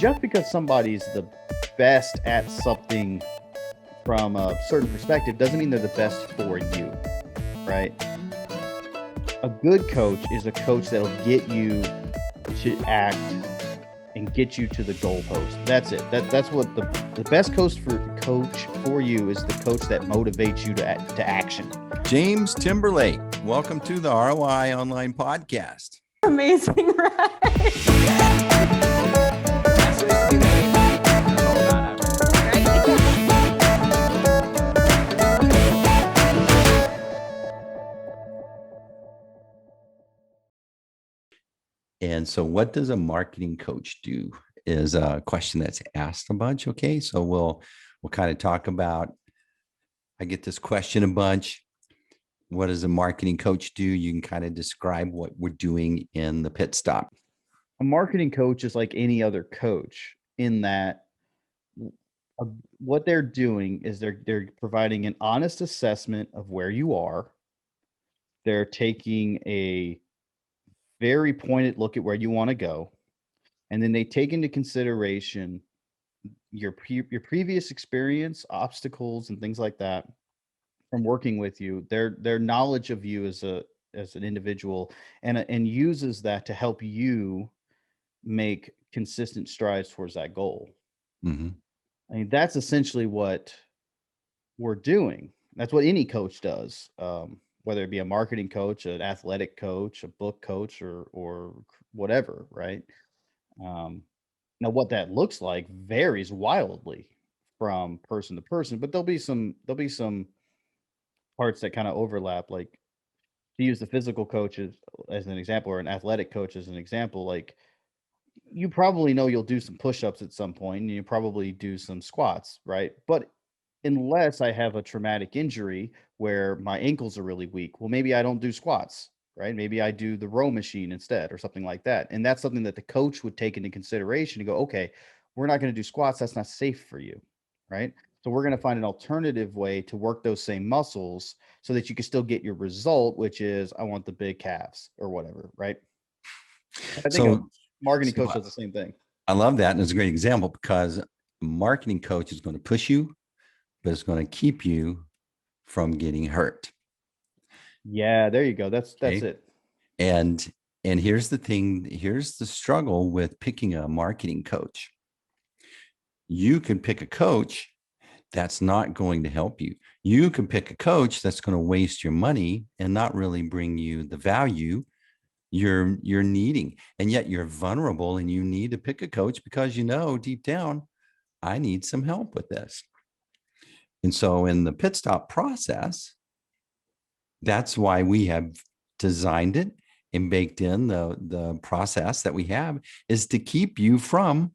just because somebody's the best at something from a certain perspective doesn't mean they're the best for you, right? A good coach is a coach that'll get you to act and get you to the goalpost. That's it. That's what the best coach for you is the coach that motivates you to action. James Timberlake, welcome to the ROI Online Podcast. Amazing, right? And so what does a marketing coach do is a question that's asked a bunch. Okay. So we'll kind of talk about, I get this question a bunch. What does a marketing coach do? You can kind of describe what we're doing in the pit stop. A marketing coach is like any other coach in that what they're doing is they're providing an honest assessment of where you are. They're taking a very pointed look at where you want to go, and then they take into consideration your previous experience, obstacles, and things like that from working with you. Their knowledge of you as an individual, and uses that to help you make consistent strides towards that goal. Mm-hmm. I mean, that's essentially what we're doing. That's what any coach does. Whether it be a marketing coach, an athletic coach, a book coach, or whatever, right? Now, what that looks like varies wildly from person to person, but there'll be some parts that kind of overlap. Like, to use the physical coach as an example, or an athletic coach as an example, like, you probably know you'll do some push-ups at some point, and you probably do some squats, right? But unless I have a traumatic injury where my ankles are really weak, well, maybe I don't do squats, right? Maybe I do the row machine instead or something like that. And that's something that the coach would take into consideration to go, okay, we're not going to do squats. That's not safe for you, right? So we're going to find an alternative way to work those same muscles so that you can still get your result, which is I want the big calves or whatever, right? I think a marketing coach does the same thing. I love that. And it's a great example because a marketing coach is going to push you, but it's going to keep you from getting hurt. Yeah, there you go. That's Okay? it. And here's the thing. Here's the struggle with picking a marketing coach. You can pick a coach that's not going to help you. You can pick a coach that's going to waste your money and not really bring you the value you're needing. And yet you're vulnerable and you need to pick a coach because you know deep down, I need some help with this. And so in the pit stop process, that's why we have designed it and baked in the process that we have is to keep you from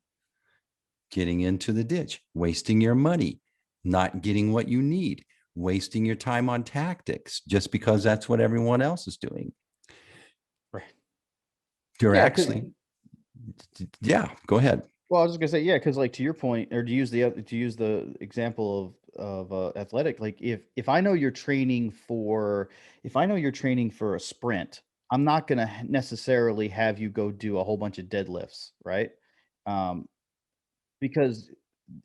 getting into the ditch, wasting your money, not getting what you need, wasting your time on tactics just because that's what everyone else is doing. Right. You're Yeah, actually, yeah, go ahead. well, I was just gonna say, yeah, because like to your point, or to use the example of athletic, like if I know you're training for a sprint, I'm not gonna necessarily have you go do a whole bunch of deadlifts, right? Um, because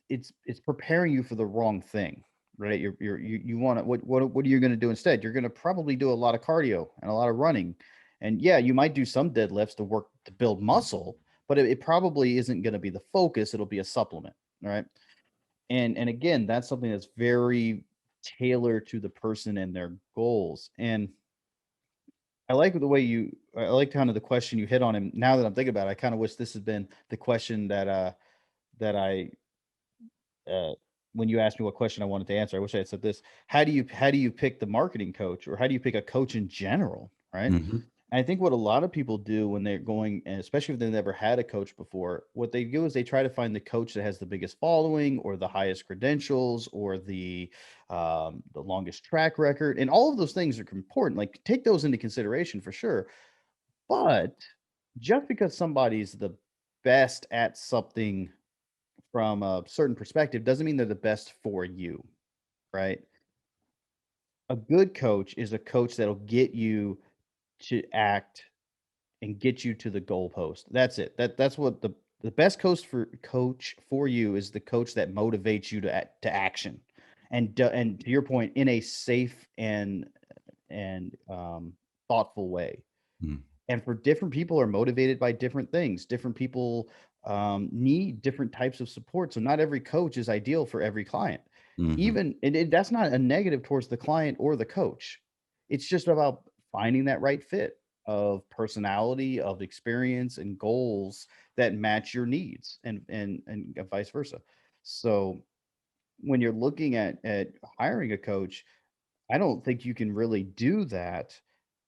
it's preparing you for the wrong thing, right? You want to what are you going to do instead? You're going to probably do a lot of cardio and a lot of running, and yeah, you might do some deadlifts to build muscle, but it probably isn't going to be the focus. It'll be a supplement, right? And again, that's something that's very tailored to the person and their goals. And I like kind of the question you hit on him. Now that I'm thinking about it, I kind of wish this had been the question that I when you asked me what question I wanted to answer. I wish I had said this. How do you pick the marketing coach, or how do you pick a coach in general, right? Mm-hmm. And I think what a lot of people do when they're going, and especially if they've never had a coach before, what they do is they try to find the coach that has the biggest following or the highest credentials or the longest track record. And all of those things are important. Like, take those into consideration for sure. But just because somebody's the best at something from a certain perspective doesn't mean they're the best for you, right? A good coach is a coach that'll get you to act and get you to the goalpost. That's it. That's what The best coach for you is the coach that motivates you to action, and to your point, in a safe and thoughtful way. Mm, And for different people are motivated by different things. Different people need different types of support. So not every coach is ideal for every client. mhm, Even that's not a negative towards the client or the coach. It's just about finding that right fit of personality, of experience, and goals that match your needs, and vice versa. So when you're looking at hiring a coach, I don't think you can really do that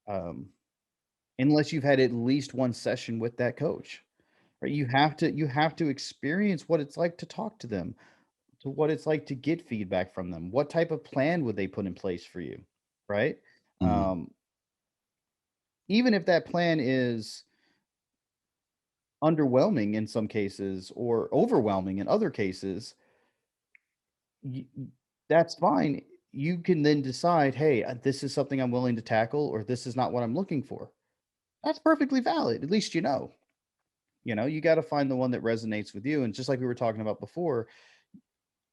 um, unless you've had at least one session with that coach. Right? You have to experience what it's like to talk to them, to what it's like to get feedback from them. What type of plan would they put in place for you? Right? mhm, Um, Even if that plan is underwhelming in some cases or overwhelming in other cases, that's fine. You can then decide, hey, this is something I'm willing to tackle, or this is not what I'm looking for. That's perfectly valid. At least you know. You got to find the one that resonates with you. And just like we were talking about before,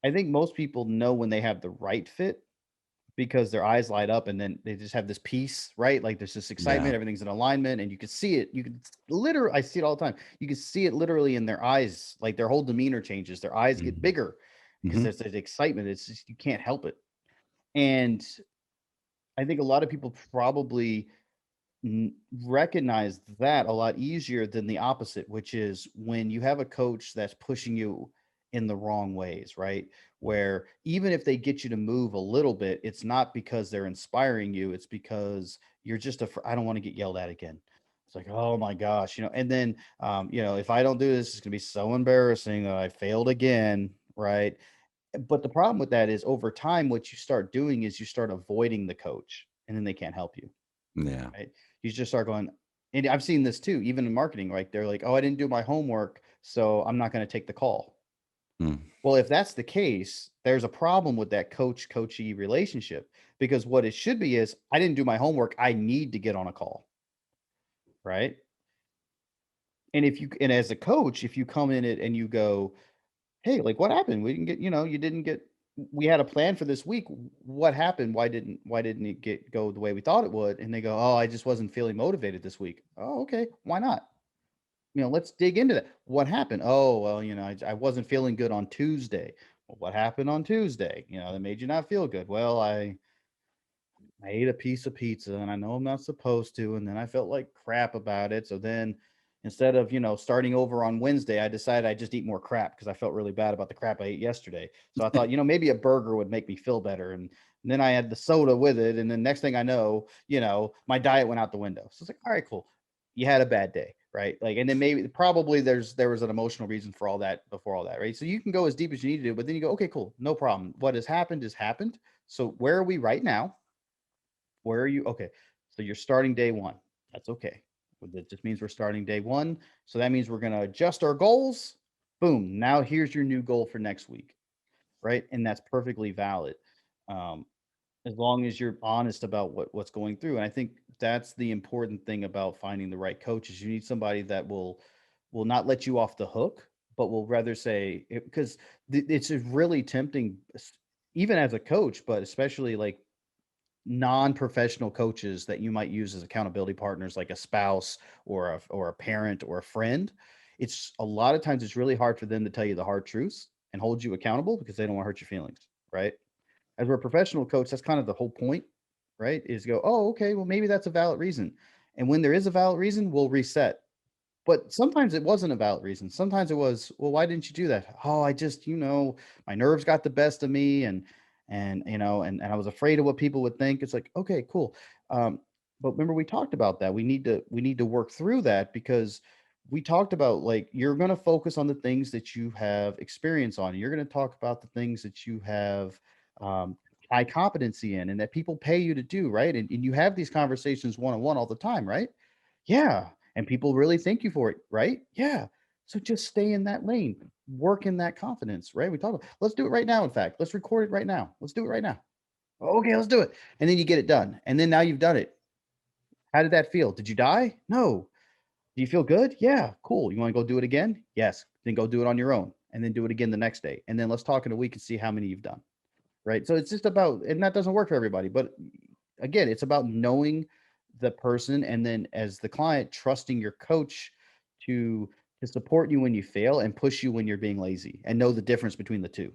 I think most people know when they have the right fit because their eyes light up and then they just have this peace, right? Like there's this yeah, excitement, everything's in alignment, and you can see it. You can literally, I see it all the time. You can see it literally in their eyes, like their whole demeanor changes. Their eyes get mhm, bigger because mhm, there's this excitement. It's just, you can't help it. And I think a lot of people probably recognize that a lot easier than the opposite, which is when you have a coach that's pushing you in the wrong ways, right? Where even if they get you to move a little bit, it's not because they're inspiring you, it's because you're just I don't want to get yelled at again. It's like, oh my gosh, and then if I don't do this, it's gonna be so embarrassing that I failed again, right? But the problem with that is over time, what you start doing is you start avoiding the coach, and then they can't help you. yeah, Right? You just start going, and I've seen this too, even in marketing, right? They're like, "Oh, I didn't do my homework, so I'm not gonna take the call." mm, Well, if that's the case, there's a problem with that coach-coachee relationship because what it should be is, "I didn't do my homework, I need to get on a call." Right? And as a coach, if you come in it and you go, "Hey, like, what happened? We didn't get you didn't get we had a plan for this week. What happened? Why didn't it go the way we thought it would?" And they go, "Oh, I just wasn't feeling motivated this week." "Oh, okay. Why not?" Let's dig into that. What happened? "Oh, well, I wasn't feeling good on Tuesday." "Well, what happened on Tuesday? That made you not feel good?" "Well, I ate a piece of pizza and I know I'm not supposed to, and then I felt like crap about it. So then instead of, starting over on Wednesday, I decided I just eat more crap because I felt really bad about the crap I ate yesterday. So I thought, maybe a burger would make me feel better. And then I had the soda with it. And then next thing I know, my diet went out the window. So it's like, all right, cool. You had a bad day, right? Like, and then maybe probably there was an emotional reason for all that before all that, right? So you can go as deep as you need to do, but then you go, okay, cool, no problem. What has happened has happened. So where are we right now? Where are you? Okay. So you're starting day one. That's okay. Well, that just means we're starting day one. So that means we're going to adjust our goals. Boom. Now here's your new goal for next week. Right. And that's perfectly valid. Um, as long as you're honest about what's going through. And I think that's the important thing about finding the right coach is you need somebody that will not let you off the hook, but will rather say because it's really tempting, even as a coach, but especially like non-professional coaches that you might use as accountability partners like a spouse or a parent or a friend. It's a lot of times it's really hard for them to tell you the hard truths and hold you accountable because they don't want to hurt your feelings, right? As we're a professional coach, that's kind of the whole point, right? Is go, oh, okay, well, maybe that's a valid reason. And when there is a valid reason, we'll reset. But sometimes it wasn't a valid reason. Sometimes it was, well, why didn't you do that? Oh, I just, my nerves got the best of me, and I was afraid of what people would think. It's like, okay, cool. But remember we talked about that. We need to work through that because we talked about like you're going to focus on the things that you have experience on. You're going to talk about the things that you have um, high competency in and that people pay you to do, right? And you have these conversations one on one all the time, right? Yeah. And people really thank you for it, right? Yeah. So just stay in that lane, work in that confidence, right? We talk about, let's do it right now. In fact, let's record it right now. Let's do it right now. Okay, let's do it. And then you get it done. And then now you've done it. How did that feel? Did you die? No. Do you feel good? Yeah. Cool. You want to go do it again? Yes. then go do it on your own, and then do it again the next day. And then let's talk in a week and see how many you've done. Right. So it's just about, and that doesn't work for everybody, but again, it's about knowing the person, and then as the client, trusting your coach to support you when you fail and push you when you're being lazy, and know the difference between the two.